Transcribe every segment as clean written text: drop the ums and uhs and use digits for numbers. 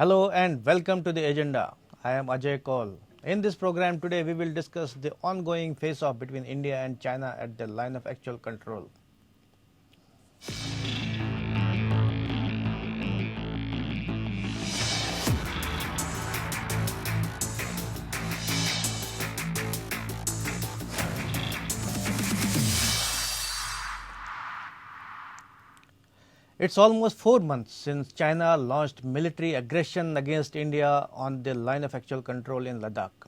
Hello and welcome to the agenda. I am Ajay Kaul. In this program today we will discuss the ongoing face-off between India and China at the line of actual control. It's almost 4 months since China launched military aggression against India on the line of actual control in Ladakh.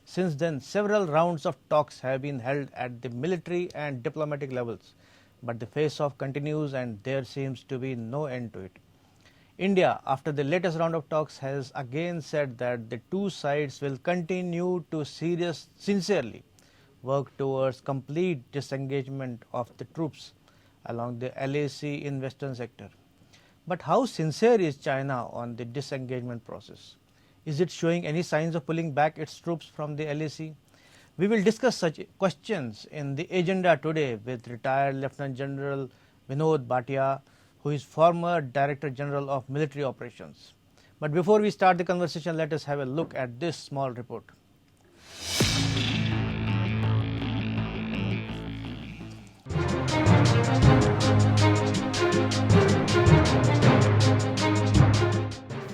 Since then, several rounds of talks have been held at the military and diplomatic levels, but the face-off continues and there seems to be no end to it. India, after the latest round of talks, has again said that the two sides will continue to sincerely work towards complete disengagement of the troops along the LAC in western sector. But how sincere is China on the disengagement process? Is it showing any signs of pulling back its troops from the LAC? We will discuss such questions in the agenda today with retired Lieutenant General Vinod Bhatia, who is former Director General of Military Operations. But before we start the conversation, let us have a look at this small report.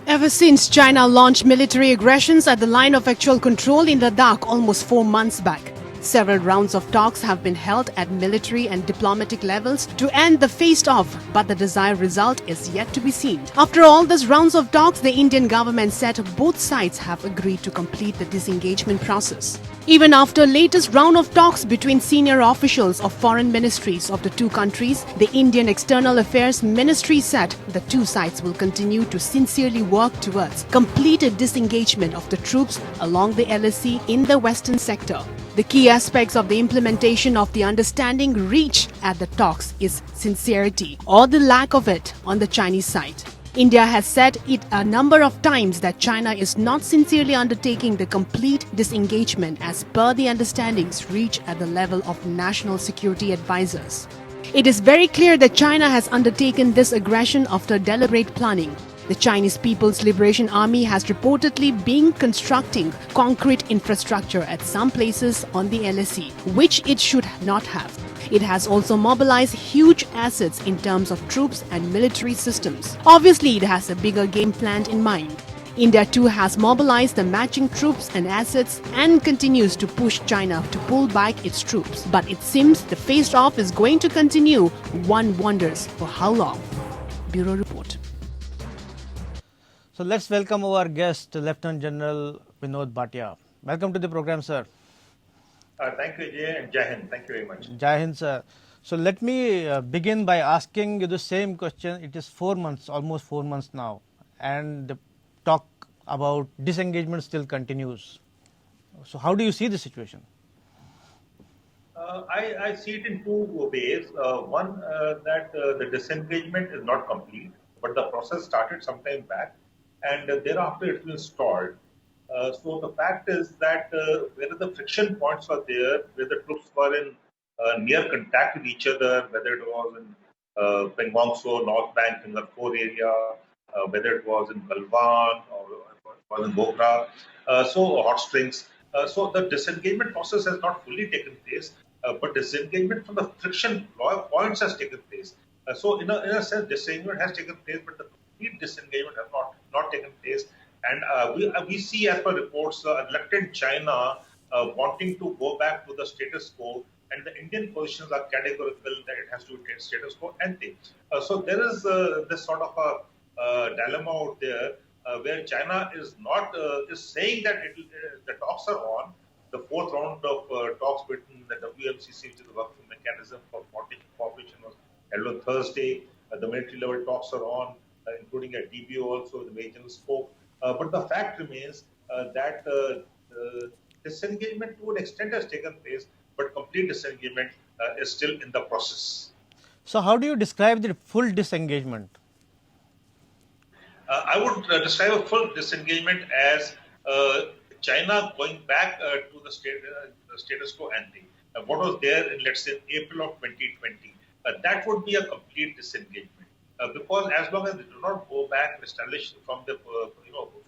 Ever since China launched military aggressions at the line of actual control in Ladakh almost 4 months back, several rounds of talks have been held at military and diplomatic levels to end the face-off, but the desired result is yet to be seen. After all these rounds of talks, the Indian government said both sides have agreed to complete the disengagement process. Even after latest round of talks between senior officials of foreign ministries of the two countries, the Indian External Affairs Ministry said the two sides will continue to sincerely work towards completed disengagement of the troops along the LAC in the western sector. The key aspects of the implementation of the understanding reached at the talks is sincerity or the lack of it on the Chinese side. India has said it a number of times that China is not sincerely undertaking the complete disengagement as per the understandings reached at the level of national security advisors. It is very clear that China has undertaken this aggression after deliberate planning. The Chinese People's Liberation Army has reportedly been constructing concrete infrastructure at some places on the LAC, which it should not have. It has also mobilized huge assets in terms of troops and military systems. Obviously, it has a bigger game plan in mind. India too has mobilized the matching troops and assets and continues to push China to pull back its troops. But it seems the face-off is going to continue. One wonders for how long. Bureau Report. So let's welcome our guest, Lieutenant General Vinod Bhatia. Welcome to the program, sir. Thank you, Jay, and Jai Hind. Thank you very much. Jai Hind, sir. So let me begin by asking you the same question. It is 4 months, almost 4 months now, and the talk about disengagement still continues. So how do you see the situation? I see it in two ways. One, that the disengagement is not complete, but the process started some time back, and thereafter it will stalled. So the fact is that where the friction points were there, where the troops were in near contact with each other, whether it was in Pengong So, North Bank, Finger 4 area, whether it was in Galwan or it was in Bogra, so hot springs. So the disengagement process has not fully taken place, but disengagement from the friction points has taken place. So in a sense, disengagement has taken place, but the complete disengagement has not taken place. And we see, as per reports, reluctant China wanting to go back to the status quo, and the Indian positions are categorical that it has to be status quo ante. So there is this sort of a dilemma out there where China is not is saying that the talks are on. The fourth round of talks between the WMCC, which is the working mechanism for cooperation, was held on Thursday. The military level talks are on, including at DBO also. The Major spoke. But the fact remains that disengagement to an extent has taken place, but complete disengagement is still in the process. So how do you describe the full disengagement? I would describe a full disengagement as China going back to the status quo ante. What was there in, let's say, April of 2020. That would be a complete disengagement. because as long as they do not go back and establish from the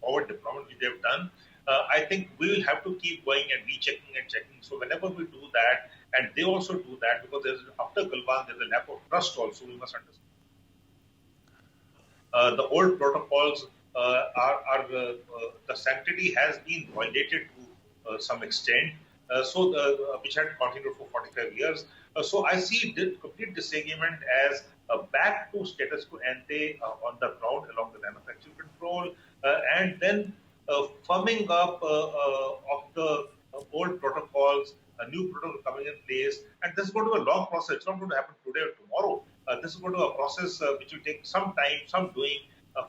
forward deployment which they have done, I think we will have to keep going and rechecking and checking. So whenever we do that, and they also do that, because after Gulban there's a lack of trust also, we must understand. The old protocols the sanctity has been violated to some extent, which had continued for 45 years. So I see complete disagreement as back to status quo ante on the ground along the line of actual control, and then firming up of the old protocols, a new protocol coming in place, and this is going to be a long process. It's not going to happen today or tomorrow. This is going to be a process which will take some time, some doing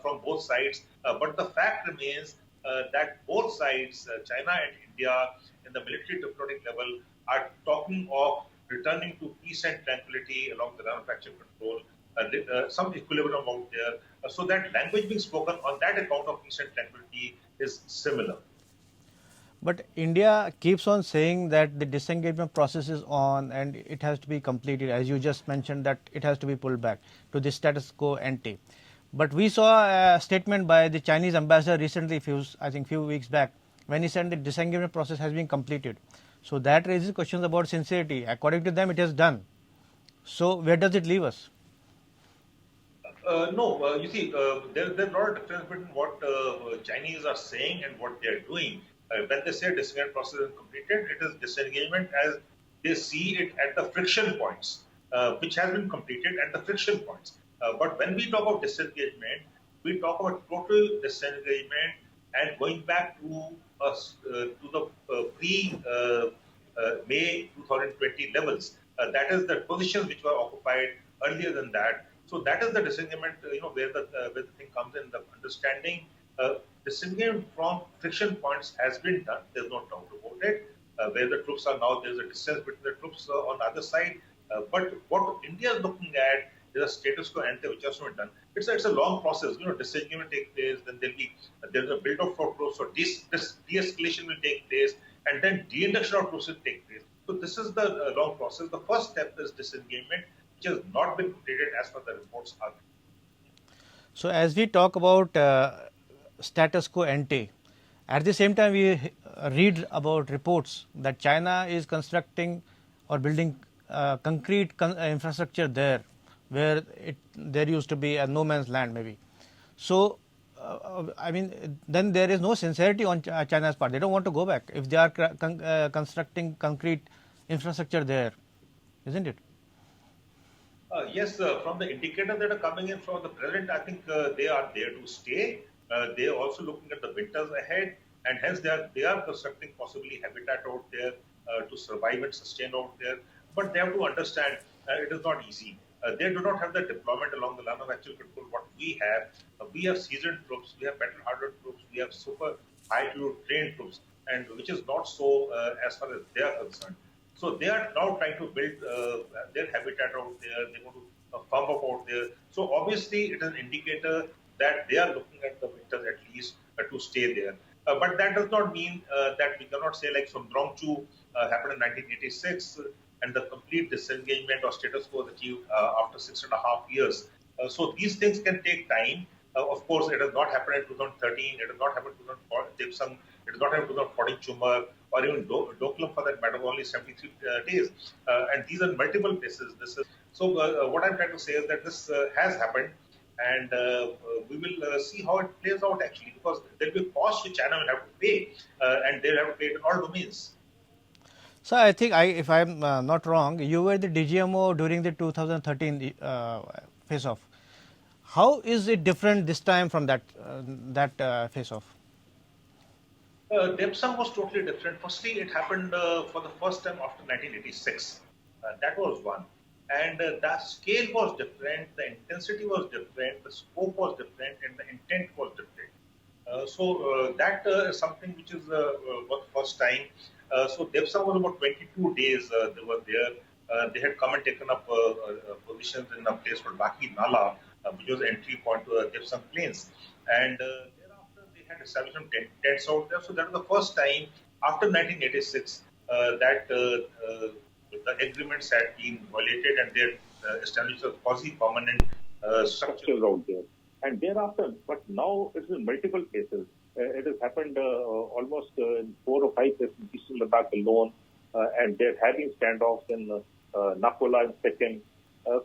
from both sides. But the fact remains that both sides, China and India, in the military diplomatic level, are talking of returning to peace and tranquility along the line of actual control, some equilibrium out there, so that language being spoken on that account of peace and tranquility is similar. But India keeps on saying that the disengagement process is on and it has to be completed. As you just mentioned, that it has to be pulled back to the status quo ante. But we saw a statement by the Chinese ambassador recently, few weeks back, when he said the disengagement process has been completed. So that raises questions about sincerity. According to them, it is done. So where does it leave us? No, you see, there's a lot of difference between what Chinese are saying and what they're doing. When they say disengagement process is completed, it is disengagement as they see it at the friction points, which has been completed at the friction points. But when we talk of disengagement, we talk about total disengagement and going back to the pre-May 2020 levels. That is the positions which were occupied earlier than that. So that is the disengagement, where the thing comes in, the understanding. Disengagement from friction points has been done. There's no doubt about it. Where the troops are now, there's a distance between the troops on the other side. But what India is looking at is a status quo ante which has been done. It's a long process. Disengagement takes place, then there's a build-up for troops, so de-escalation will take place, and then de-induction of troops will take place. So this is the long process. The first step is disengagement, which has not been completed as per the reports are. So as we talk about status quo ante, at the same time we read about reports that China is constructing or building concrete infrastructure there, where there used to be a no man's land maybe. So, then there is no sincerity on China's part. They don't want to go back if they are constructing concrete infrastructure there, isn't it? Yes, from the indicators that are coming in from the present, I think they are there to stay. They are also looking at the winters ahead, and hence they are constructing possibly habitat out there to survive and sustain out there. But they have to understand it is not easy. They do not have the deployment along the line of actual control what we have. We have seasoned troops, we have battle-hardened troops, we have super high-level trained troops, and which is not so as far as they are concerned. So they are now trying to build their habitat out there. They want to pump up out there. So obviously, it is an indicator that they are looking at the winters at least to stay there. But that does not mean that we cannot say like Sundrangchu happened in 1986 and the complete disengagement or status quo was achieved after 6.5 years. So these things can take time. Of course, it has not happened in 2013. It has not happened in 2014 Diphthong. It has not happened in 2014 Chumar or even Doklam for that matter, only 73 days. And these are multiple places. What I'm trying to say is that this has happened, and we will see how it plays out actually, because there will be a cost which China will have to pay, and they'll have to pay it in all domains. So I think, if I'm not wrong, you were the DGMO during the 2013 face-off. How is it different this time from that face-off? Diphthong was totally different. Firstly, it happened for the first time after 1986. That was one. And the scale was different, the intensity was different, the scope was different, and the intent was different. That is something which is for the first time. So Diphthong was about 22 days they were there. They had come and taken up positions in a place called Baki Nala, which was the entry point to the Diphthong plains. And thereafter they had established some tents out there. So that was the first time after 1986 that the agreements had been violated, and they had established a quasi-permanent structures out there. And thereafter, but now it's in multiple cases. It has happened almost in 4 or 5 cases in Eastern Ladakh alone, and they're having standoffs in Nakola in Sikkim.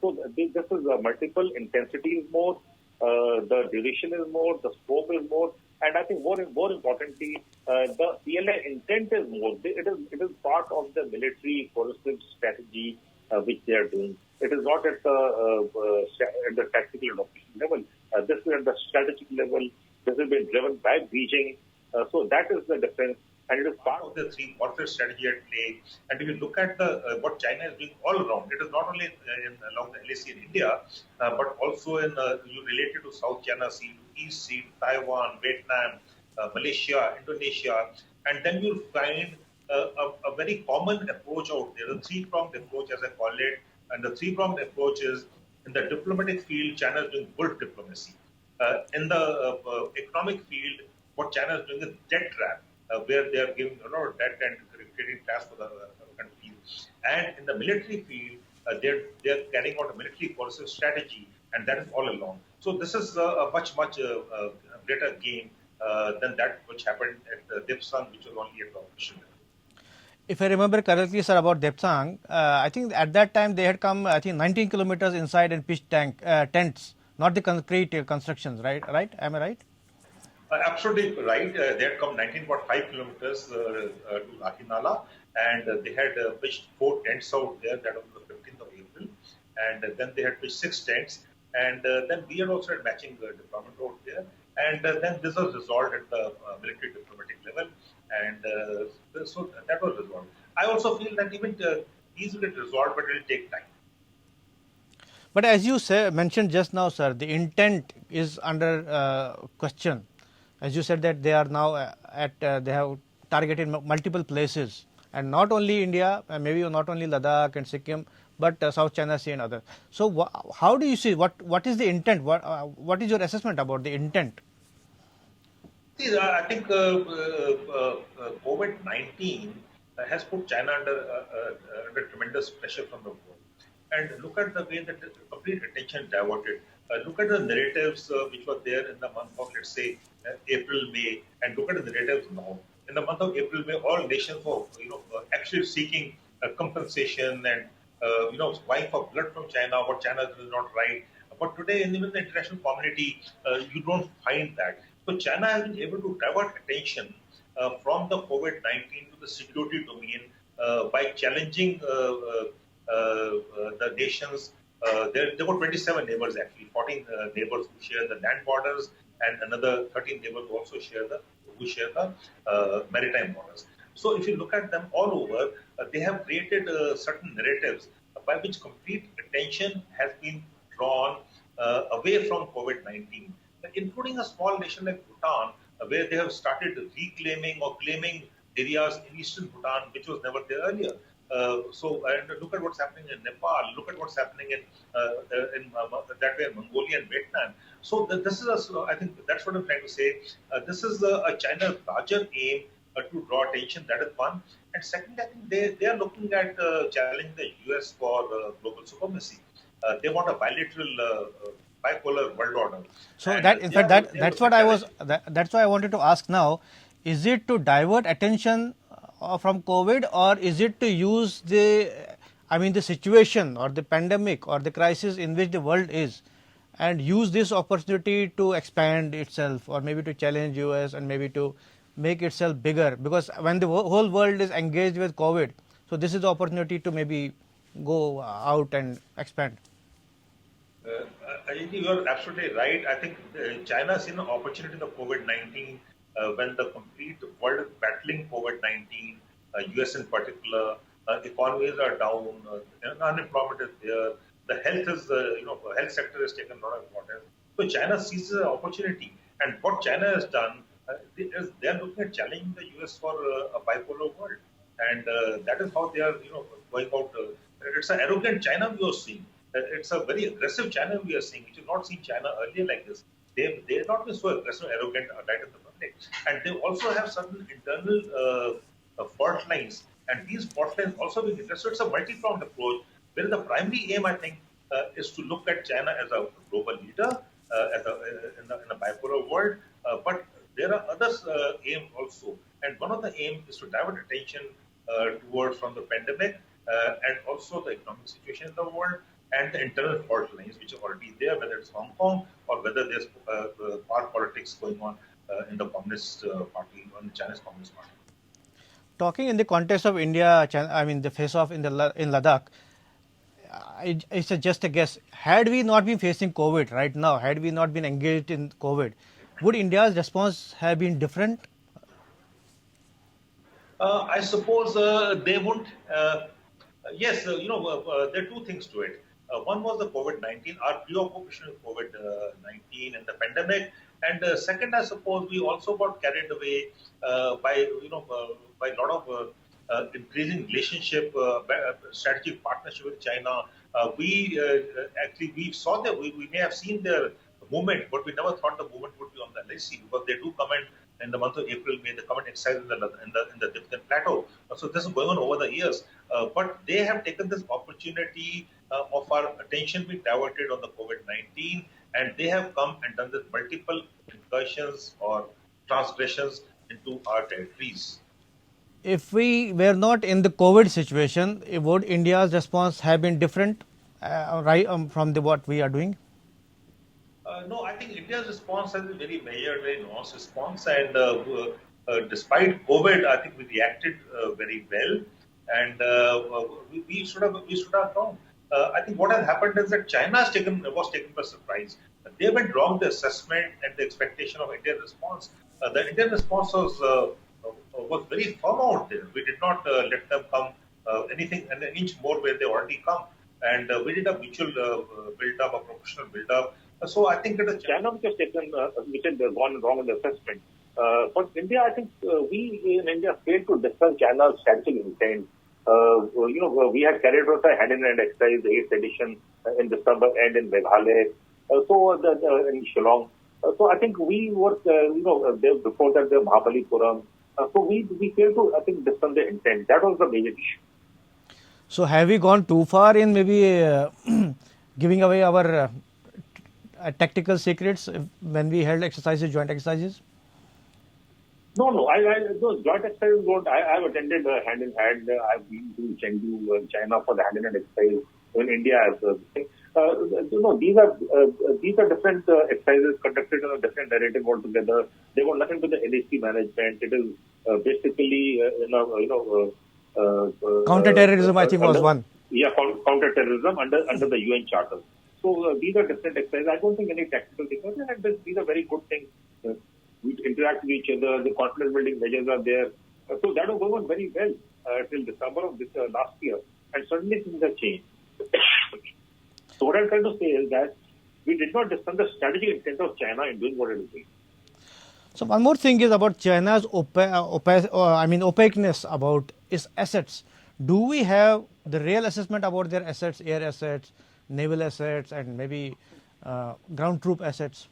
So this is multiple, intensity is more, the duration is more, the scope is more, and I think more importantly, the PLA intent is more. It is part of the military coercive strategy which they are doing. It is not at the tactical and operational level. This is at the strategic level. This has been driven by Beijing. So that is the difference. And it is part of the three warfare strategy at play. And if you look at the what China is doing all around, it is not only along the LAC in India, but also in you related to South China Sea, East Sea, Taiwan, Vietnam, Malaysia, Indonesia, and then you'll find a very common approach out there, the three-pronged approach as I call it, and the three-pronged approach is in the diplomatic field, China is doing bull diplomacy. In the economic field, what China is doing is debt trap. Where they are giving a lot of debt and creating cash for the countries. And in the military field, they're carrying out a military coercive strategy, and that is all along. So this is a much greater game than that which happened at Diphthong, which was only at the official level. If I remember correctly, sir, about Diphthong, I think at that time they had come, I think, 19 kilometers inside and pitched tents, not the concrete constructions, right? Am I right? Absolutely right. They had come 19.5 kilometers to Lahinala, and they had pitched 4 tents out there. That was the 15th of April, and then they had pitched 6 tents, and then we had also had matching deployment out there, and then this was resolved at the military diplomatic level, and so that was resolved. I also feel that even these will get resolved, but it will take time. But as you mentioned just now, sir, the intent is under question. As you said that they are now they have targeted multiple places, and not only India, maybe not only Ladakh and Sikkim, but South China Sea and others. So how do you see, what is the intent? What is your assessment about the intent? See, I think COVID-19 has put China under tremendous pressure from the world. And look at the way that the complete attention diverted. Look at the narratives which were there in the month of, let's say, April, May, and look at the narratives now. In the month of April, May, all nations were, actually seeking compensation and, vying for blood from China, what China is not right. But today, in even the international community, you don't find that. So China has been able to divert attention from the COVID-19 to the security domain by challenging the nations. There were 27 neighbors actually, 14 neighbors who share the land borders, and another 13 neighbors who also share the maritime borders. So if you look at them all over, they have created certain narratives by which complete attention has been drawn away from COVID-19, including a small nation like Bhutan, where they have started reclaiming or claiming areas in eastern Bhutan, which was never there earlier. And look at what's happening in Nepal. Look at what's happening in that way in Mongolia and Vietnam. So this is, I think that's what I'm trying to say. This is a China's larger aim to draw attention. That is one. And second, I think they are looking at challenging the US for global supremacy. They want a bilateral, bipolar world order. So And that, in they fact, are- that's what I was. That's why I wanted to ask now. Is it to divert attention from COVID, or is it to use the situation or the pandemic or the crisis in which the world is, and use this opportunity to expand itself, or maybe to challenge US and maybe to make itself bigger? Because when the whole world is engaged with COVID, so this is the opportunity to maybe go out and expand. You are absolutely right. I think China has seen an opportunity in the COVID-19 when the complete world is battling COVID-19, US in particular, economies are down, unemployment is there, the health is, health sector has taken a lot of importance. So China sees an opportunity, and what China has done is they are looking at challenging the US for a bipolar world, and that is how they are, going out. It's an arrogant China we are seeing. It's a very aggressive China we are seeing, which is not seen China earlier like this. They've not been so aggressive, arrogant, right in the public. And they also have certain internal fault lines. And these fault lines also being addressed. So it's a multi-pronged approach, where the primary aim, I think, is to look at China as a global leader in a bipolar world. But there are other aims also, and one of the aims is to divert attention towards from the pandemic and also the economic situation in the world and the internal fault lines which are already there, whether it's Hong Kong or whether there's power politics going on in the Communist Party, on the Chinese Communist Party. Talking in the context of India, I mean the face-off in Ladakh, it's just a guess. Had we not been facing COVID right now, had we not been engaged in COVID, would India's response have been different? I suppose they won't. Yes, there are two things to it. One was the COVID-19, our preoccupation with COVID-19 and the pandemic, and second, I suppose we also got carried away by a lot of increasing relationship, strategic partnership with China. We saw that we may have seen their movement, but we never thought the movement would be on the LAC because they do comment in the month of April, May. They comment exercise in the Diphthong plateau. So this is going on over the years, but they have taken this opportunity of our attention being diverted on the COVID-19, and they have come and done this multiple incursions or transgressions into our territories. If we were not in the COVID situation, would India's response have been different from what we are doing? No, I think India's response has been very measured, very nuanced response, and despite COVID, I think we reacted very well, and we should have known. I think what has happened is that China was taken by surprise. They went wrong the assessment and the expectation of India's response. The Indian response was very firm out there. We did not let them come anything an inch more where they already come, and we did a mutual build-up, a professional build-up. So I think it is China which has gone wrong in the assessment. For India, I think we in India failed to discuss China's strategic intent. We had carried out a hand-in-hand exercise, the 8th edition in December and in Meghalaya, in Shillong. So I think we were, before that, the Mahabalipuram. So we failed to, I think, discuss the intent. That was the major issue. So have we gone too far in maybe giving away our tactical secrets when we held exercises, joint exercises? No. Those joint exercises, I've attended hand in hand. I've been to Chengdu, China for the hand in hand exercise. In India, these are different exercises conducted in a different narrative altogether. They got nothing to the LAC management. It is basically, counter-terrorism, I think, was one. Yeah, counter-terrorism under the UN Charter. So these are different exercises. I don't think any tactical things. And these are very good things. We interact with each other. The confidence building measures are there. So that was going on very well till December of this last year. And suddenly things have changed. So what I'm trying to say is that we did not discuss the strategic intent of China in doing what it is doing. So one more thing is about China's opaqueness about its assets. Do we have the real assessment about their assets, air assets, naval assets, and maybe ground troop assets?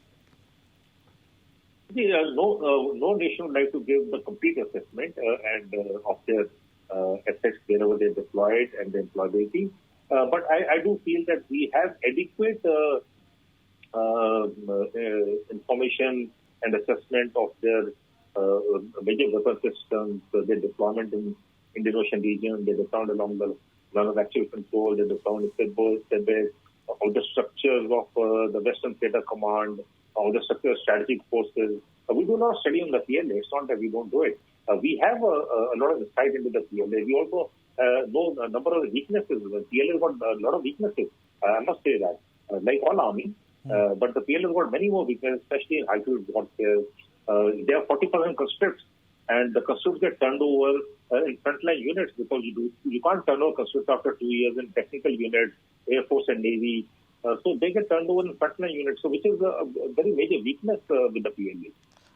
No nation would like to give the complete assessment of their assets wherever they're deployed and the employability. But I do feel that we have adequate information and assessment of their major weapon systems, their deployment in Indian Ocean region, their deployment along the line of actual control, their deployment in Tibet, all the structures of the Western Theater Command, all the structure of strategic forces. We do not study on the PLA. It's not that we don't do it. We have a lot of insight into the PLA. We also know a number of weaknesses. The PLA has got a lot of weaknesses. I must say that, like all army. But the PLA has got many more weaknesses, especially in altitude warfare. There are 40,000 conscripts, and the conscripts get turned over in frontline units because you can't turn over conscripts after 2 years in technical units, Air Force and Navy. So they get turned over in frontline units, so which is a very major weakness with the PLA.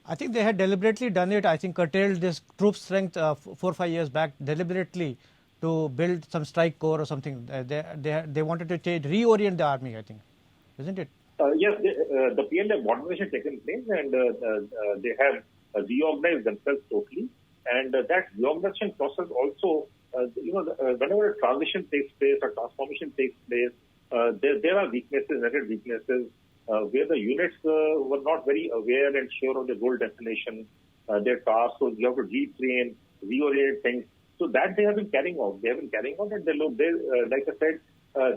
I think they had deliberately done it. I think curtailed this troop strength 4 or 5 years back deliberately to build some strike corps or something. They wanted to reorient the army, I think, isn't it? Yes, the PLA modernization taken place, and they have reorganized themselves totally. And that reorganization process also, whenever a transition takes place, a transformation takes place, there are weaknesses, netted weaknesses, where the units were not very aware and sure of the goal definition, their tasks. So you have to retrain, reorient things. So that they have been carrying out. They have been carrying out, and like I said,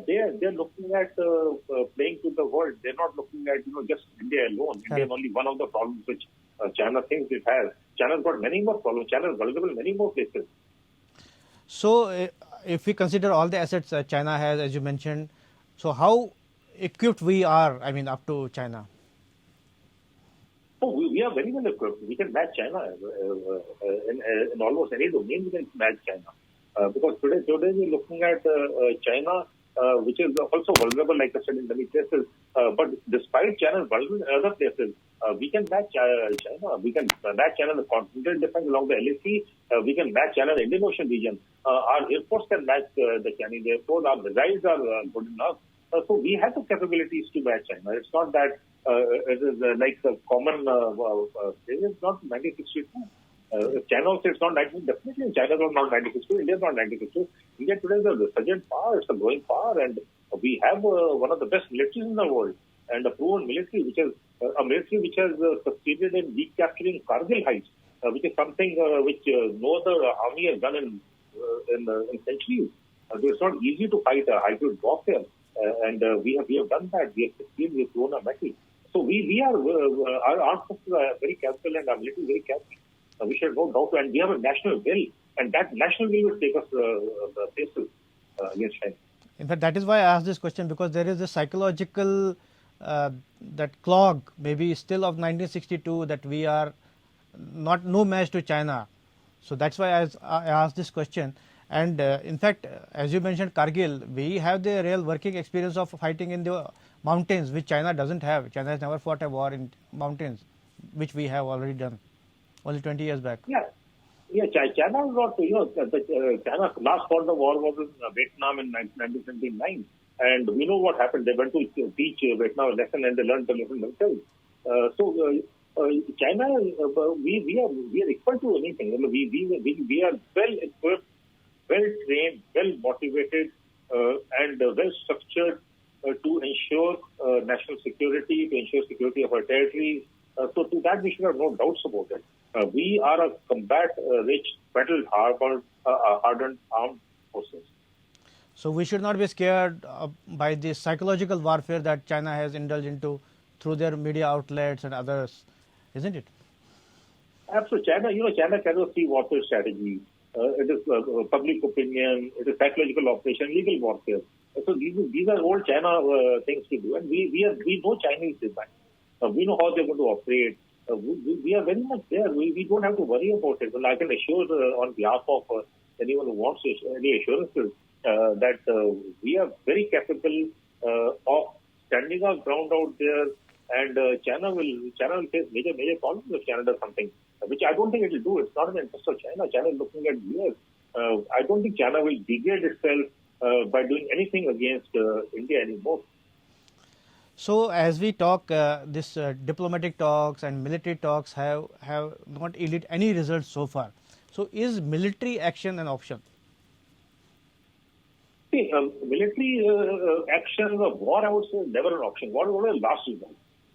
they're looking at playing to the world. They're not looking at just India alone. India is only one of the problems which China thinks it has. China's got many more problems. China is vulnerable in many more places. So, if we consider all the assets China has, as you mentioned, so how equipped we are, I mean, up to China? Oh, we are very well equipped. We can match China in almost any domain. We can match China because today we're looking at China, which is also vulnerable, like I said, in many places. But despite China's vulnerable in other places, we can match China. We can match China in the continental defense along the LAC. We can match China in the Indian Ocean region. Our Air Force can match the Chinese Air Force. Our missiles are good enough. So we have the capabilities to match China. It's not that it is like a common thing. It's not 1962. China also, it's not 19, definitely China is not 1962. India is not 1962. India today is a resurgent power. It's a growing power, and we have one of the best militaries in the world, and a proven military, which is a military which has succeeded in recapturing Kargil heights, which is something which no other army has done in centuries. So it's not easy to fight a hybrid warfare, and we have done that. We have succeeded. We have thrown a metal. So we are our armed forces are very careful, and our military is very careful. We should no doubt, and we have a national will, and that national will will take us places against China. In fact, that is why I asked this question, because there is a psychological that clog, maybe still of 1962, that we are no match to China. So that's why I asked this question. And in fact, as you mentioned, Kargil, we have the real working experience of fighting in the mountains, which China doesn't have. China has never fought a war in mountains, which we have already done, only 20 years back. Yeah, China was not, China's last fought the war was in Vietnam in 1979. And we know what happened. They went to teach Vietnam a lesson, and they learned the lesson themselves. China, we are equal to anything. We are well equipped, well trained, well motivated, and well structured to ensure national security, to ensure security of our territories. So to that we should have no doubts about it. We are a combat-rich, battle-hardened armed forces. So we should not be scared by the psychological warfare that China has indulged into through their media outlets and others, isn't it? Absolutely. China cannot see warfare strategy. It is public opinion, it is psychological operation, legal warfare. So these are all China things to do, and we know Chinese design. We know how they're going to operate. We are very much there. We don't have to worry about it. Well, I can assure on behalf of anyone who wants any assurances that we are very capable of standing our ground out there, and China will face major problems if China does something, which I don't think it will do. It's not in the interest of China. China is looking at US. I don't think China will degrade itself by doing anything against India anymore. So as we talk, this diplomatic talks and military talks have not yielded any results so far. So is military action an option? See, military action or war, I would say, never an option. War is always a last resort.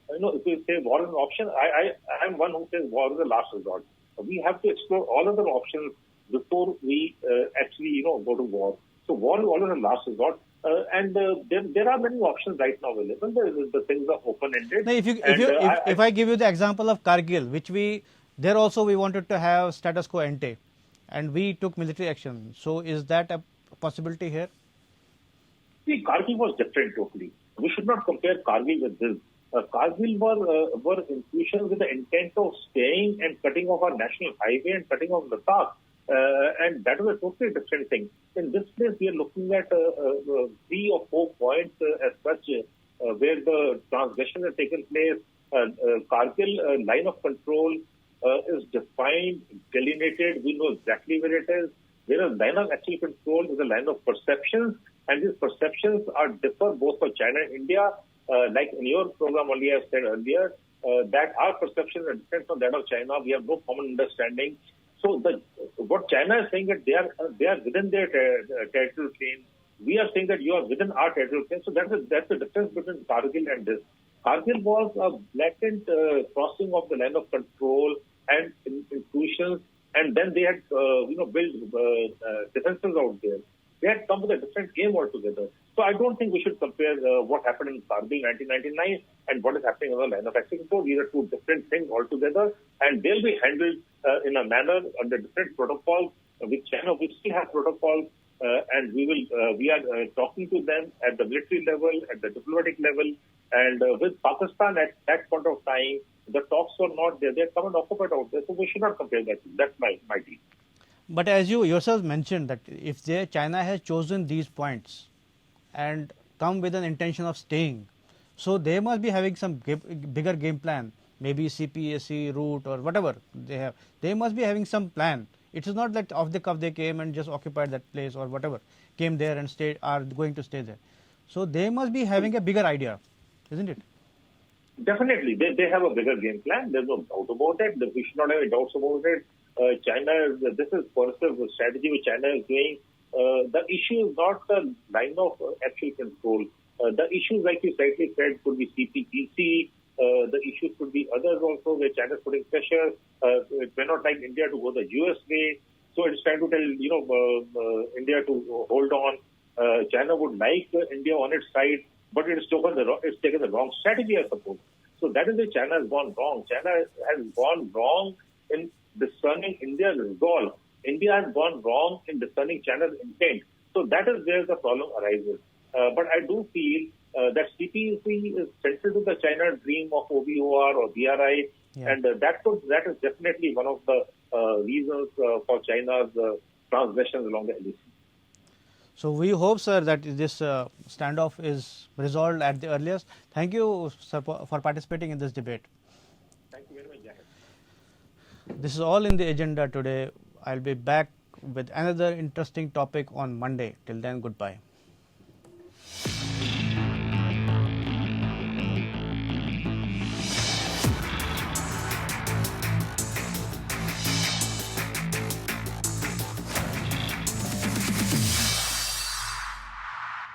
If you say war is an option, I am one who says war is the last resort. We have to explore all other options before we actually, go to war. So war is always a last resort. And there are many options right now available. The things are open-ended. Now, if I give you the example of Kargil, which we wanted to have status quo ante, and we took military action. So is that a possibility here? See, Kargil was different totally. We should not compare Kargil with this. Kargil were institutions with the intent of staying and cutting off our national highway and cutting off Ladakh. And that was a totally different thing. In this place, we are looking at 3 or 4 points as such where the transgressions have taken place. Kargil line of control is defined, delineated. We know exactly where it is. Whereas line of actual control is a line of perceptions, and these perceptions differ both for China and India. Like in your program only, I said earlier that our perceptions are different from that of China. We have no common understanding. So what China is saying that they are within their territorial claims, we are saying that you are within our territorial claim. So that's the difference between Kargil and this. Kargil was a blatant crossing of the line of control and intrusions, and then they had built defenses out there. They had come with a different game altogether. So I don't think we should compare what happened in Kargil 1999 and what is happening on the line of actual control. These are two different things altogether, and they'll be handled in a manner under different protocols. With China, we still have protocols, and we are talking to them at the military level, at the diplomatic level, and with Pakistan at that point of time, the talks were not there. They had come and occupied out there, so we should not compare that. That's my view. But as you yourself mentioned that if China has chosen these points and come with an intention of staying, so they must be having some bigger game plan, maybe CPAC route or whatever they have. They must be having some plan. It is not that off the cuff they came and just occupied that place or whatever, came there and are going to stay there. So they must be having a bigger idea, isn't it? Definitely, they have a bigger game plan. There's no doubt about it. We should not have any doubts about it. This is coercive strategy which China is doing. The issue is not the line of actual control. The issues, like you rightly said, could be CPTC. The issues could be others also, where China is putting pressure. It may not like India to go the US way. So it's trying to tell India to hold on. China would like India on its side, but it's taken the wrong strategy, I suppose. So that is where China has gone wrong. China has gone wrong in discerning India's resolve. India has gone wrong in discerning China's intent. So that is where the problem arises. But I do feel that CPEC is central to the China dream of OBOR or BRI, and that is definitely one of the reasons for China's transgressions along the LAC. So we hope, sir, that this standoff is resolved at the earliest. Thank you, sir, for participating in this debate. Thank you very much, Jahid. This is all in the agenda today. I'll be back with another interesting topic on Monday. Till then, goodbye.